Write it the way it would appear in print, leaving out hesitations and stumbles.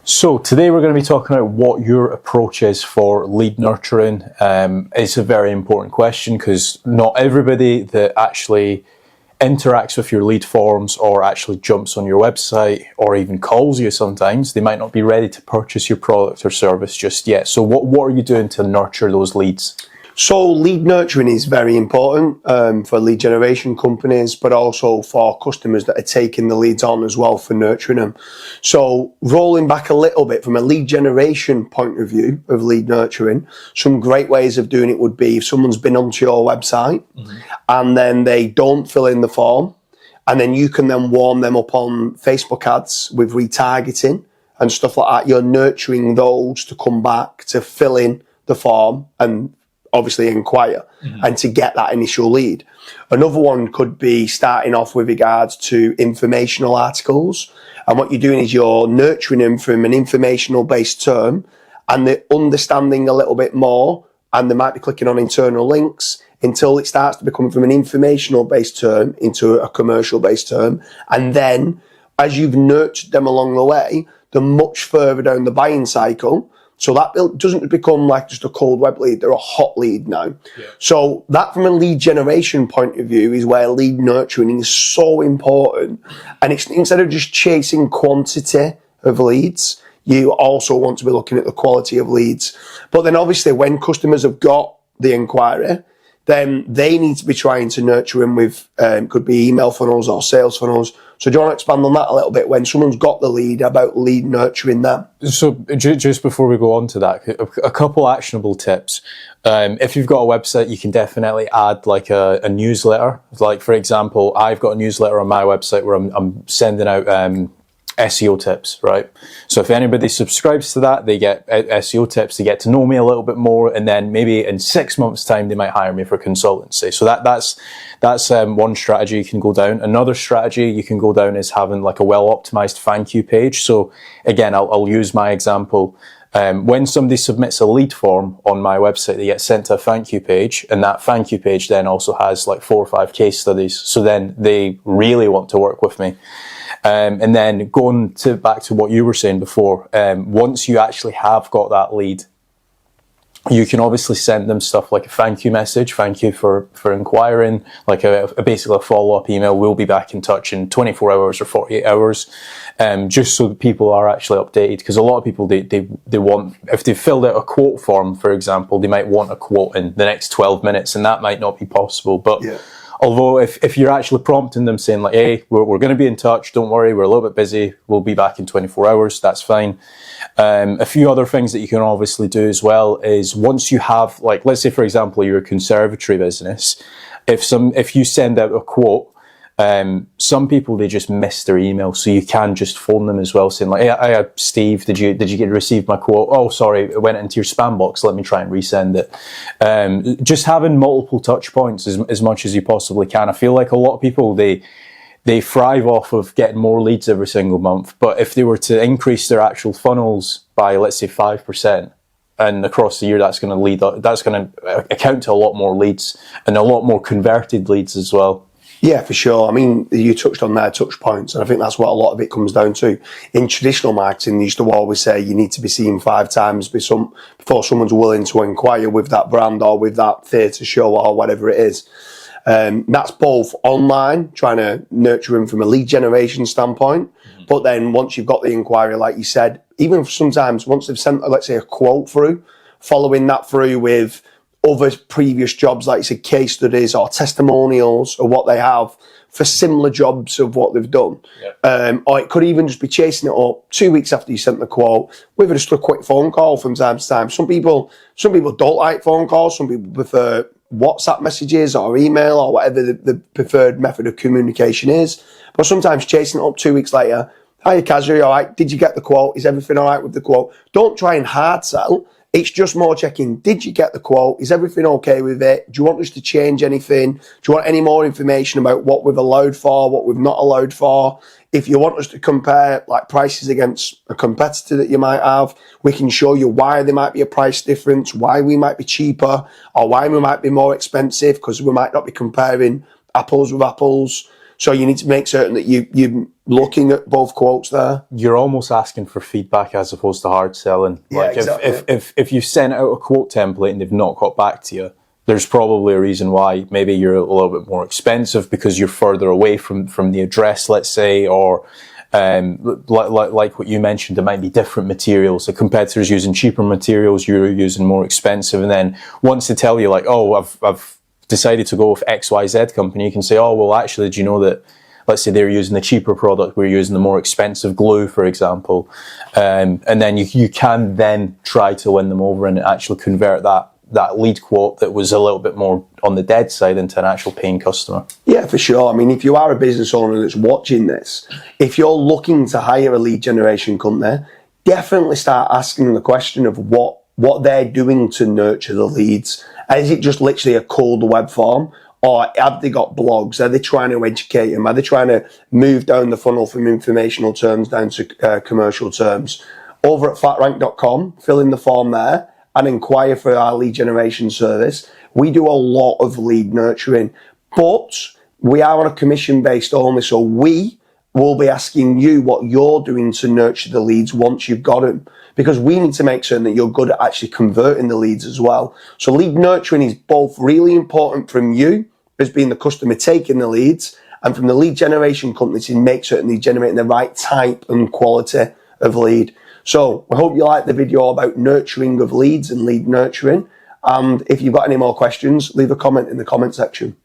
So today we're going to be talking about what your approach is for lead nurturing. It's a very important question because not everybody that actually interacts with your lead forms or actually jumps on your website or even calls you sometimes, they might not be ready to purchase your product or service just yet. So what are you doing to nurture those leads? So lead nurturing is very important for lead generation companies, but also for customers that are taking the leads on as well for nurturing them. So rolling back a little bit from a lead generation point of view of lead nurturing, some great ways of doing it would be if someone's been onto your website and then they don't fill in the form, and then you can then warm them up on Facebook ads with retargeting and stuff like that. You're nurturing those to come back to fill in the form and obviously inquire and to get that initial lead. Another one could be starting off with regards to informational articles. And what you're doing is you're nurturing them from an informational based term and they're understanding a little bit more, and they might be clicking on internal links until it starts to become from an informational based term into a commercial based term. And then as you've nurtured them along the way, they're much further down the buying cycle. So that doesn't become like just a cold web lead, they're a hot lead now. Yeah. So that from a lead generation point of view is where lead nurturing is so important. And it's instead of just chasing quantity of leads, you also want to be looking at the quality of leads. But then obviously when customers have got the inquiry, then they need to be trying to nurture them with, could be email funnels or sales funnels. So do you want to expand on that a little bit when someone's got the lead, about lead nurturing them? So just before we go on to that, a couple actionable tips. If you've got a website, you can definitely add like a newsletter. Like for example, I've got a newsletter on my website where I'm sending out SEO tips, right? So if anybody subscribes to that, they get SEO tips, they get to know me a little bit more, and then maybe in 6 months' time, they might hire me for consultancy. So that's one strategy you can go down. Another strategy you can go down is having like a well-optimized thank you page. So again, I'll use my example. When somebody submits a lead form on my website, they get sent to a thank you page, and that thank you page then also has like 4 or 5 case studies. So then they really want to work with me. And then going back to what you were saying before, once you actually have got that lead, you can obviously send them stuff like a thank you message, thank you for inquiring, like basically a follow-up email, we'll be back in touch in 24 hours or 48 hours, just so that people are actually updated. Because a lot of people, they want, if they filled out a quote form, for example, they might want a quote in the next 12 minutes, and that might not be possible. But yeah. Although if you're actually prompting them saying like, hey, we're going to be in touch, don't worry, we're a little bit busy, we'll be back in 24 hours, that's fine. A few other things that you can obviously do as well is once you have, like, let's say, for example, you're a conservatory business, if you send out a quote, some people, they just miss their email, so you can just phone them as well, saying like, hey, Steve, did you receive my quote? Oh, sorry, it went into your spam box, let me try and resend it. Just having multiple touch points as much as you possibly can. I feel like a lot of people, they thrive off of getting more leads every single month, but if they were to increase their actual funnels by, let's say, 5%, and across the year, that's going to account to a lot more leads and a lot more converted leads as well. Yeah, for sure. I mean, you touched on their touch points, and I think that's what a lot of it comes down to. In traditional marketing, they used to always say you need to be seen 5 times before someone's willing to inquire with that brand or with that theatre show or whatever it is. That's both online, trying to nurture them from a lead generation standpoint, but then once you've got the inquiry, like you said, even sometimes once they've sent, let's say, a quote through, following that through with other previous jobs, like you said, case studies or testimonials or what they have for similar jobs of what they've done. Yeah. Or it could even just be chasing it up 2 weeks after you sent the quote with just a quick phone call from time to time. Some people don't like phone calls. Some people prefer WhatsApp messages or email or whatever the preferred method of communication is. But sometimes chasing it up 2 weeks later, hiya Kaz, are you all right? Did you get the quote? Is everything all right with the quote? Don't try and hard sell. It's just more checking, did you get the quote? Is everything okay with it? Do you want us to change anything? Do you want any more information about what we've allowed for, what we've not allowed for? If you want us to compare like prices against a competitor that you might have, we can show you why there might be a price difference, why we might be cheaper, or why we might be more expensive, because we might not be comparing apples with apples. So you need to make certain that you're looking at both quotes there. You're almost asking for feedback as opposed to hard selling. Yeah, like exactly. if you sent out a quote template and they've not got back to you, there's probably a reason why. Maybe you're a little bit more expensive because you're further away from the address, let's say, or like what you mentioned, there might be different materials. The competitors using cheaper materials, you're using more expensive. And then once they tell you like, oh, I've decided to go with XYZ company, you can say, oh, well, actually, do you know that, let's say they're using the cheaper product, we're using the more expensive glue, for example. And then you can then try to win them over and actually convert that lead quote that was a little bit more on the dead side into an actual paying customer. Yeah, for sure. I mean, if you are a business owner that's watching this, if you're looking to hire a lead generation company, definitely start asking the question of what they're doing to nurture the leads. Is it just literally a cold web form? Or have they got blogs? Are they trying to educate them? Are they trying to move down the funnel from informational terms down to commercial terms? Over at flatrank.com, fill in the form there and inquire for our lead generation service. We do a lot of lead nurturing, but we are on a commission based only. So we will be asking you what you're doing to nurture the leads once you've got them, because we need to make certain that you're good at actually converting the leads as well. So lead nurturing is both really important from you as being the customer taking the leads, and from the lead generation company to make certain they're generating the right type and quality of lead. So I hope you liked the video about nurturing of leads and lead nurturing. And if you've got any more questions, leave a comment in the comment section.